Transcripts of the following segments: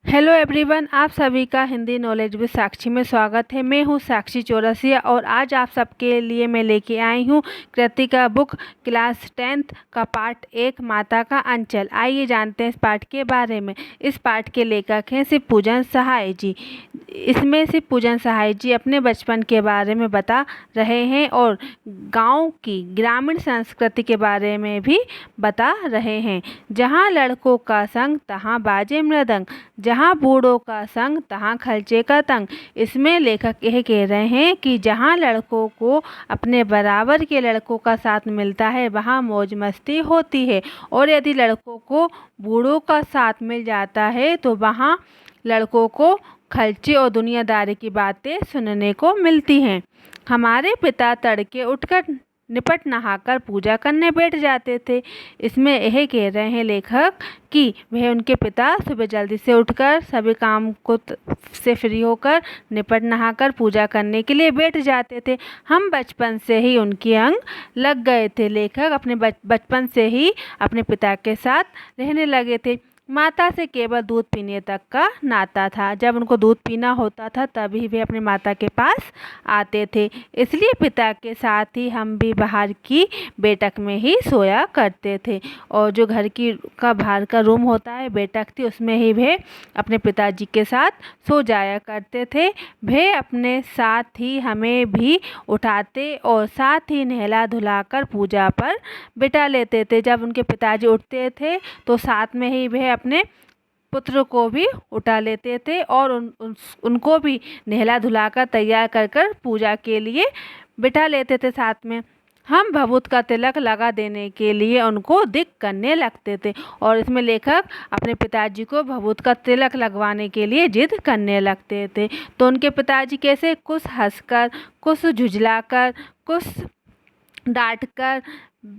Hello everyone, आप सभी का हिंदी नॉलेज विद साक्षी में स्वागत है। मैं हूं साक्षी चौरसिया और आज आप सबके लिए मैं लेके आई हूं कृतिका बुक क्लास 10th का पार्ट 1 माता का अंचल। आइए जानते हैं इस पाठ के बारे में। इस पाठ के लेखक हैं शिव पूजन सहाय जी। इसमें शिव पूजन सहाय जी अपने बचपन के बारे में बता रहे हैं और गांव की ग्रामीण संस्कृति के बारे में भी बता रहे हैं। जहां लड़कों का संग तहां बाजे मृदंग, जहाँ बूढ़ों का संग तहाँ खलचे का तंग। इसमें लेखक यह कह रहे हैं कि जहाँ लड़कों को अपने बराबर के लड़कों का साथ मिलता है वहाँ मौज मस्ती होती है, और यदि लड़कों को बूढ़ों का साथ मिल जाता है तो वहाँ लड़कों को खलचे और दुनियादारी की बातें सुनने को मिलती हैं। हमारे पिता तड़के उठकर निपट नहाकर पूजा करने बैठ जाते थे। इसमें यह कह रहे हैं लेखक कि वह उनके पिता सुबह जल्दी से उठकर सभी काम को से फ्री होकर निपट नहाकर पूजा करने के लिए बैठ जाते थे। हम बचपन से ही उनके अंग लग गए थे। लेखक अपने बचपन से ही अपने पिता के साथ रहने लगे थे। माता से केवल दूध पीने तक का नाता था। जब उनको दूध पीना होता था तभी वे अपनी माता के पास आते थे। इसलिए पिता के साथ ही हम भी बाहर की बैठक में ही सोया करते थे, और जो घर की का बाहर का रूम होता है बैठक थी, उसमें ही वे अपने पिताजी के साथ सो जाया करते थे। वे अपने साथ ही हमें भी उठाते और साथ ही नहला धुलाकर पूजा पर बिठा लेते थे। जब उनके पिताजी उठते थे तो साथ में ही वह अपने पुत्र को भी उठा लेते थे और उनको भी नहला धुलाकर तैयार कर कर पूजा के लिए बिठा लेते थे साथ में। हम भभूत का तिलक लगा देने के लिए उनको दिक करने लगते थे, और इसमें लेखक अपने पिताजी को भभूत का तिलक लगवाने के लिए जिद करने लगते थे। तो उनके पिताजी कैसे, कुछ हंसकर, कुछ झुझलाकर, कुछ डांटकर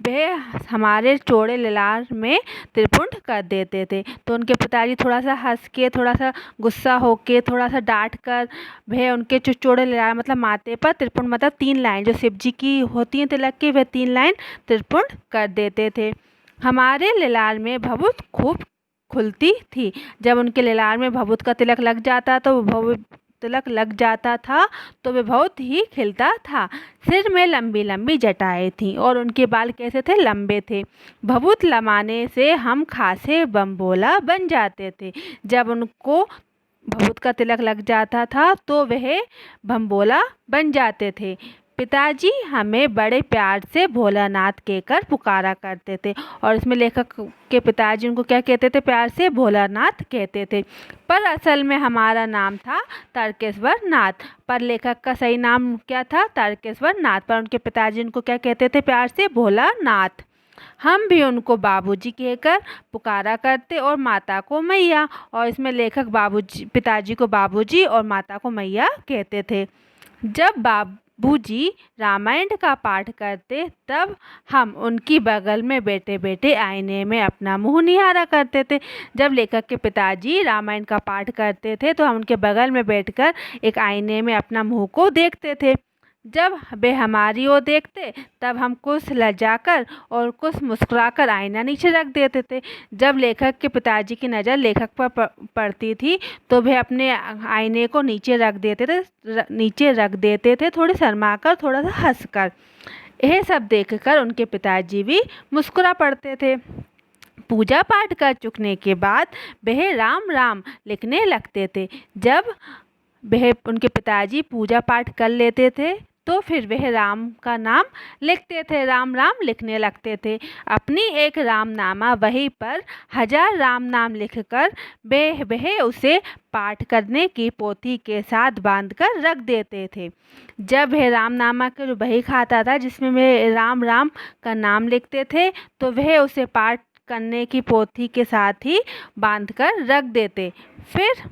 वे हमारे चौड़े लिलार में त्रिपुंड कर देते थे। तो उनके पिताजी थोड़ा सा हंस के, थोड़ा सा गुस्सा होके, थोड़ा सा डांट कर वे उनके जो चौड़े लिलार मतलब माथे पर त्रिपुंड मतलब 3 लाइन जो शिव जी की होती हैं तिलक की, वह 3 लाइन त्रिपुंड कर देते थे। हमारे लिलार में भभूत खूब खुलती थी। जब उनके लिलार में भभूत का तिलक लग जाता तो तिलक लग जाता था तो वे बहुत ही खिलता था। सिर में लंबी लंबी जटाएं थीं और उनके बाल कैसे थे, लंबे थे। भभूत लमाने से हम खासे बम्बोला बन जाते थे। जब उनको भभूत का तिलक लग जाता था तो वह भम्बोला बन जाते थे। पिताजी हमें बड़े प्यार से भोलानाथ कहकर पुकारा करते थे, और इसमें लेखक के पिताजी उनको क्या कहते थे, प्यार से भोलानाथ कहते थे। पर असल में हमारा नाम था तारकेश्वर नाथ। पर लेखक का सही नाम क्या था, तारकेश्वर नाथ। पर उनके पिताजी उनको क्या कहते थे, प्यार से भोलानाथ। हम भी उनको बाबूजी कहकर पुकारा करते और माता को मैया, और इसमें लेखक पिताजी को बाबूजी और माता को मैया कहते थे। जब बाबूजी रामायण का पाठ करते तब हम उनकी बगल में बैठे बैठे आईने में अपना मुंह निहारा करते थे। जब लेखक के पिताजी रामायण का पाठ करते थे तो हम उनके बगल में बैठकर एक आईने में अपना मुंह को देखते थे। जब वे हमारी ओर देखते तब हम कुछ लजाकर और कुछ मुस्कुराकर आईना नीचे रख देते थे। जब लेखक के पिताजी की नज़र लेखक पर पड़ती थी तो वे अपने आईने को नीचे रख देते थे थोड़ी शर्माकर, थोड़ा सा हंसकर। यह सब देखकर उनके पिताजी भी मुस्कुरा पड़ते थे। पूजा पाठ कर चुकने के बाद वह राम राम लिखने लगते थे। जब वह उनके पिताजी पूजा पाठ कर लेते थे तो फिर वह राम का नाम लिखते थे, राम राम लिखने लगते थे। अपनी एक रामनामा वही पर 1000 राम नाम लिखकर वह उसे पाठ करने की पोथी के साथ बांधकर रख देते थे। जब वह रामनामा के बही खाता था जिसमें वह राम राम का नाम लिखते थे तो वह उसे पाठ करने की पोथी के साथ ही बांधकर रख देते। फिर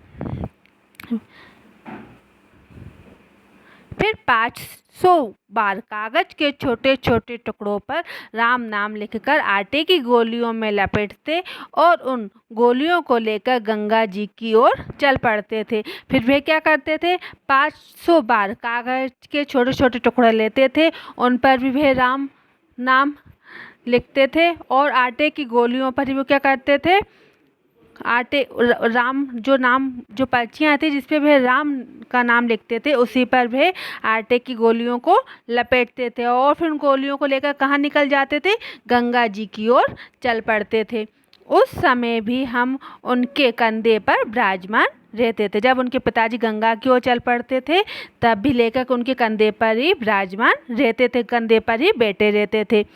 500 बार कागज के छोटे छोटे टुकड़ों पर राम नाम लिखकर आटे की गोलियों में लपेटते और उन गोलियों को लेकर गंगा जी की ओर चल पड़ते थे। फिर वे क्या करते थे, 500 बार कागज के छोटे छोटे टुकड़े लेते थे, उन पर भी वे राम नाम लिखते थे और आटे की गोलियों पर ही वो क्या करते थे, आटे राम जो नाम जो पर्चियाँ आती जिसपे वह राम का नाम लिखते थे, उसी पर वह आटे की गोलियों को लपेटते थे और फिर उन गोलियों को लेकर कहाँ निकल जाते थे, गंगा जी की ओर चल पड़ते थे। उस समय भी हम उनके कंधे पर विराजमान रहते थे। जब उनके पिताजी गंगा की ओर चल पड़ते थे तब भी लेखक उनके कंधे पर ही विराजमान रहते थे, कंधे पर ही बैठे रहते थे।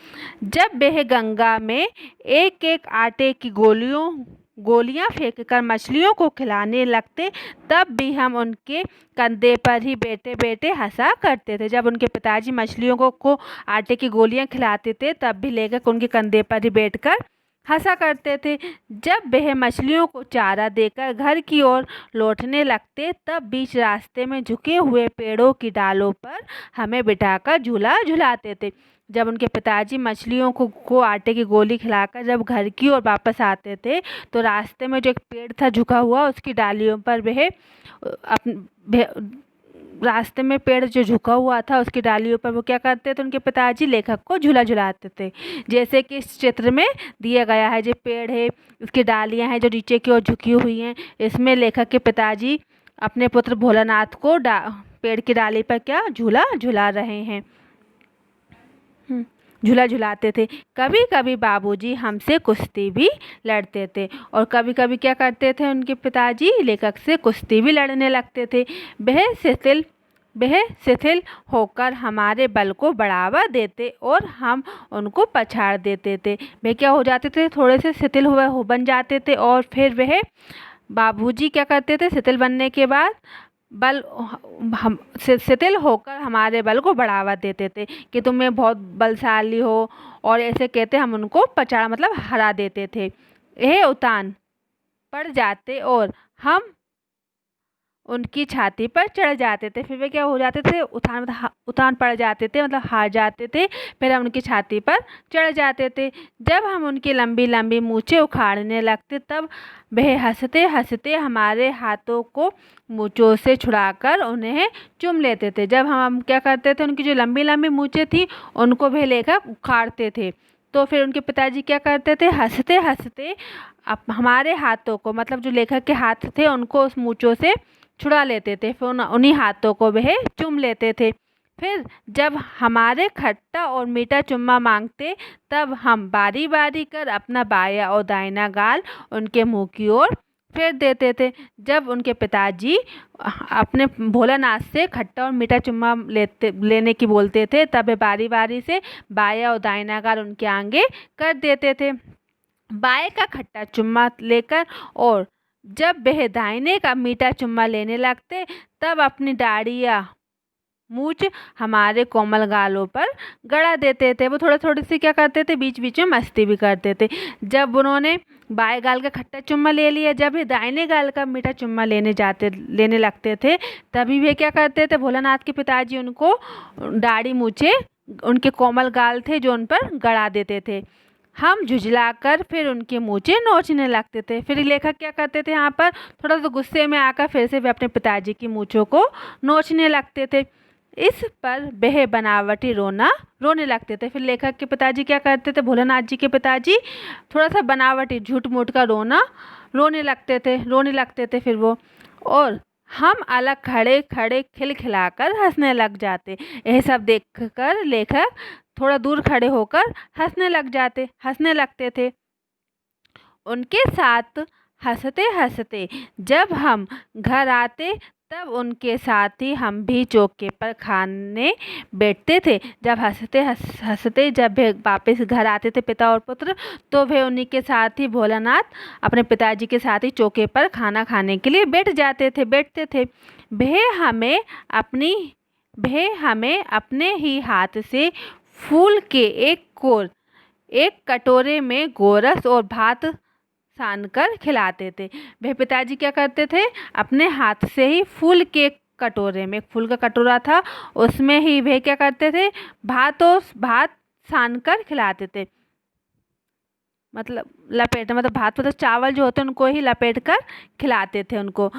जब वह गंगा में एक एक आटे की गोलियां फेंककर मछलियों को खिलाने लगते, तब भी हम उनके कंधे पर ही बैठे बैठे हंसा करते थे। जब उनके पिताजी मछलियों को आटे की गोलियां खिलाते थे तब भी लेखक उनके कंधे पर ही बैठकर हंसा करते थे। जब वह मछलियों को चारा देकर घर की ओर लौटने लगते, तब बीच रास्ते में झुके हुए पेड़ों की डालों पर हमें बिठाकर झूला झुलाते थे। जब उनके पिताजी मछलियों को आटे की गोली खिलाकर जब घर की ओर वापस आते थे तो रास्ते में जो एक पेड़ था झुका हुआ, उसकी डालियों पर रास्ते में पेड़ जो झुका हुआ था उसकी डालियों पर वो क्या करते थे, उनके पिताजी लेखक को झूला झुलाते थे। जैसे कि इस चित्र में दिया गया है, जो पेड़ है उसकी डालियां हैं जो नीचे की ओर झुकी हुई हैं, इसमें लेखक के पिताजी अपने पुत्र भोलानाथ को पेड़ की डाली पर क्या झूला झुला रहे हैं, झूला झुलाते थे। कभी कभी बाबूजी हमसे कुश्ती भी लड़ते थे और कभी कभी क्या करते थे, उनके पिताजी लेखक से कुश्ती भी लड़ने लगते थे। वह शिथिल होकर हमारे बल को बढ़ावा देते और हम उनको पछाड़ देते थे। वे क्या हो जाते थे, थोड़े से शिथिल बन जाते थे और फिर वह बाबूजी क्या करते थे, शिथिल बनने के बाद हम शिथिल होकर हमारे बल को बढ़ावा देते थे कि तुम्हें बहुत बलशाली हो, और ऐसे कहते हम उनको पछाड़ मतलब हरा देते थे। यह उतान पड़ जाते और हम उनकी छाती पर चढ़ जाते थे। फिर वे क्या हो जाते थे, उतान पड़ जाते थे मतलब हार जाते थे। फिर हम उनकी छाती पर चढ़ जाते थे। जब हम उनकी लंबी लंबी मूछें उखाड़ने लगते तब वह हंसते हंसते हमारे हाथों को मूँछों से छुड़ाकर उन्हें चूम लेते थे। जब हम क्या करते थे, उनकी जो लंबी लंबी मूँछें थी उनको वह लेकर उखाड़ते थे, तो फिर उनके पिताजी क्या करते थे, हंसते हंसते हमारे हाथों को मतलब जो लेखक के हाथ थे उनको उस मूँछों से छुड़ा लेते थे। फिर उन्हीं हाथों को वह चूम लेते थे। फिर जब हमारे खट्टा और मीठा चुम्मा मांगते तब हम बारी बारी कर अपना बायां और दाहिना गाल उनके मुंह की ओर फेर देते थे। जब उनके पिताजी अपने भोलानाथ से खट्टा और मीठा चुम्मा लेने की बोलते थे तब वे बारी बारी से बायां और दाहिना गाल उनके आगे कर देते थे। बाएं का खट्टा चुम्मा लेकर और जब वह दाहिने का मीठा चुम्मा लेने लगते तब अपनी दाढ़ी या मूछ हमारे कोमल गालों पर गड़ा देते थे। वो थोड़ी थोड़ी सी क्या करते थे, बीच बीच में मस्ती भी करते थे। जब उन्होंने बाएं गाल का खट्टा चुम्मा ले लिया, जब वे दाहिने गाल का मीठा चुम्मा लेने लगते थे तभी वे क्या करते थे, भोलानाथ के पिताजी उनको दाढ़ी मूछे उनके कोमल गाल थे जो उन पर गड़ा देते थे। हम झुझलाकर फिर उनके मूछें नोचने लगते थे। फिर लेखक क्या करते थे, यहाँ पर थोड़ा सा गुस्से में आकर फिर से वे अपने पिताजी की मूछों को नोचने लगते थे। इस पर वह बनावटी रोने लगते थे। फिर लेखक के पिताजी क्या करते थे, भोलानाथ जी के पिताजी थोड़ा सा बनावटी झूठ मूठ का रोने लगते थे फिर वो, और हम अलग खड़े खड़े खिलखिलाकर हंसने लग जाते। यह सब देखकर लेखक थोड़ा दूर खड़े होकर हंसने लगते थे। उनके साथ हंसते हंसते जब हम घर आते तब उनके साथ ही हम भी चौके पर खाने बैठते थे। जब हंसते जब वे वापस घर आते थे पिता और पुत्र, तो वे उन्हीं के साथ ही भोलानाथ अपने पिताजी के साथ ही चौके पर खाना खाने के लिए बैठते थे। वह हमें अपने ही हाथ से फूल के एक कटोरे में गोरस और भात सानकर खिलाते थे। वह पिताजी क्या करते थे, अपने हाथ से ही फूल के कटोरे में, फूल का कटोरा था उसमें ही वह क्या करते थे, भात सानकर खिलाते थे। मतलब भात मतलब चावल जो होते हैं उनको ही लपेट कर खिलाते थे उनको।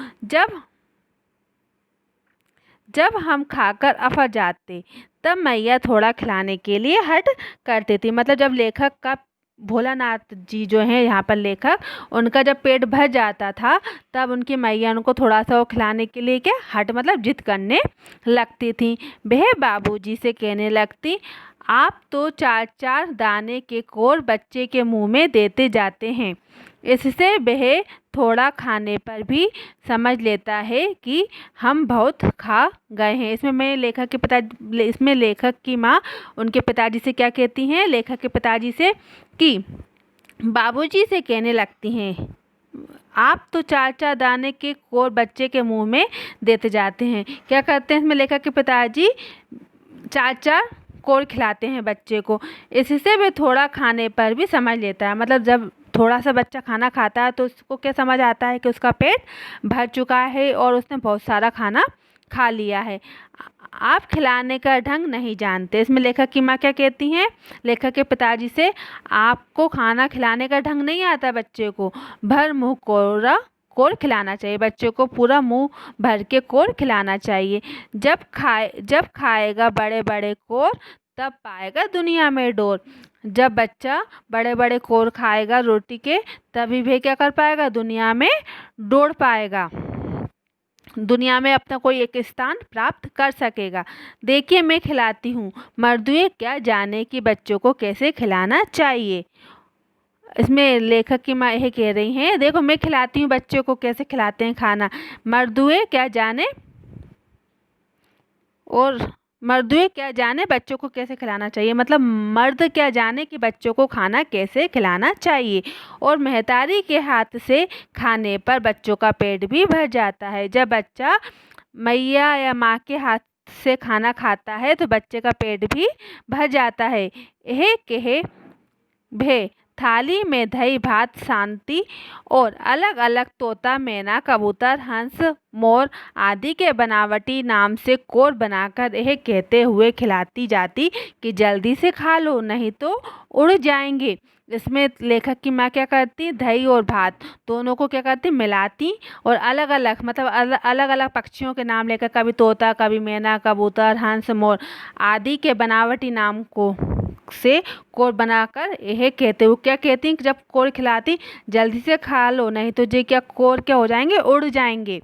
जब हम खाकर अफर जाते तब मैया थोड़ा खिलाने के लिए हट करती थी। मतलब जब लेखक का भोलानाथ जी जो हैं यहाँ पर लेखक, उनका जब पेट भर जाता था तब उनकी मैया उनको थोड़ा सा वो खिलाने के लिए क्या हट मतलब जिद करने लगती थी। वह बाबूजी से कहने लगती, आप तो 4-4 दाने के कोर बच्चे के मुंह में देते जाते हैं। इससे वह थोड़ा खाने पर भी समझ लेता है कि हम बहुत खा गए हैं। इसमें लेखक की माँ उनके पिताजी से क्या कहती हैं, लेखक के पिताजी से कि बाबूजी से कहने लगती हैं, आप तो 4-4 दाने के कोर बच्चे के मुंह में देते जाते हैं। क्या करते हैं इसमें लेखक के पिताजी, 4-4 कोर खिलाते हैं बच्चे को। इससे वे थोड़ा खाने पर भी समझ लेता है। मतलब जब थोड़ा सा बच्चा खाना खाता है तो उसको क्या समझ आता है कि उसका पेट भर चुका है और उसने बहुत सारा खाना खा लिया है। आप खिलाने का ढंग नहीं जानते। इसमें लेखक की माँ क्या कहती हैं लेखक के पिताजी से, आपको खाना खिलाने का ढंग नहीं आता बच्चे को, भर मुँह कोर खिलाना चाहिए, बच्चे को पूरा मुंह भर के कोर खिलाना चाहिए। जब खाएगा बड़े बड़े कोर तब पाएगा दुनिया में डोर। जब बच्चा बड़े बड़े कोर खाएगा रोटी के, तभी वह क्या कर पाएगा, दुनिया में दौड़ पाएगा, दुनिया में अपना कोई एक स्थान प्राप्त कर सकेगा। देखिए मैं खिलाती हूँ, मर्दुए क्या जाने कि बच्चों को कैसे खिलाना चाहिए। इसमें लेखक की माँ यह कह रही हैं, देखो मैं खिलाती हूँ बच्चों को कैसे खिलाते हैं खाना, मर्दुए क्या जाने बच्चों को कैसे खिलाना चाहिए। मतलब मर्द क्या जाने कि बच्चों को खाना कैसे खिलाना चाहिए। और महतारी के हाथ से खाने पर बच्चों का पेट भी भर जाता है। जब बच्चा मैया या माँ के हाथ से खाना खाता है तो बच्चे का पेट भी भर जाता है। यह कहे भे थाली में दही भात शांति और अलग अलग तोता मैना कबूतर हंस मोर आदि के बनावटी नाम से कोर बनाकर यह कहते हुए खिलाती जाती कि जल्दी से खा लो नहीं तो उड़ जाएंगे। इसमें लेखक की माँ क्या करती, दही और भात दोनों को क्या करती, मिलाती और अलग अलग मतलब अलग अलग पक्षियों के नाम लेकर, कभी तोता कभी मैना कबूतर हंस मोर आदि के बनावटी नाम को से कोर बनाकर यह कहते हुए क्या कहती हैं कि जब कोर खिलाती, जल्दी से खा लो नहीं तो ये क्या कोर क्या हो जाएंगे, उड़ जाएंगे।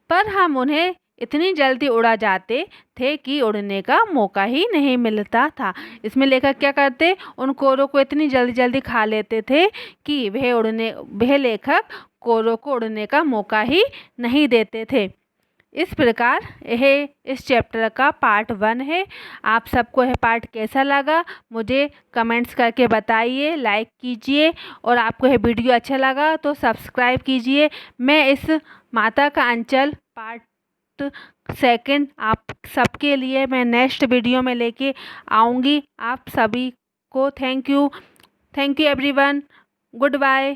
पर हम उन्हें इतनी जल्दी उड़ा जाते थे कि उड़ने का मौका ही नहीं मिलता था। इसमें लेखक क्या करते, उन कोरों को इतनी जल्दी जल्दी खा लेते थे कि वह लेखक कोरों को उड़ने का मौका ही नहीं देते थे। इस प्रकार यह इस चैप्टर का पार्ट 1 है। आप सबको यह पार्ट कैसा लगा मुझे कमेंट्स करके बताइए, लाइक कीजिए और आपको यह वीडियो अच्छा लगा तो सब्सक्राइब कीजिए। मैं इस माता का अंचल पार्ट 2 आप सबके लिए मैं नेक्स्ट वीडियो में लेके आऊँगी। आप सभी को thank you everyone, good bye.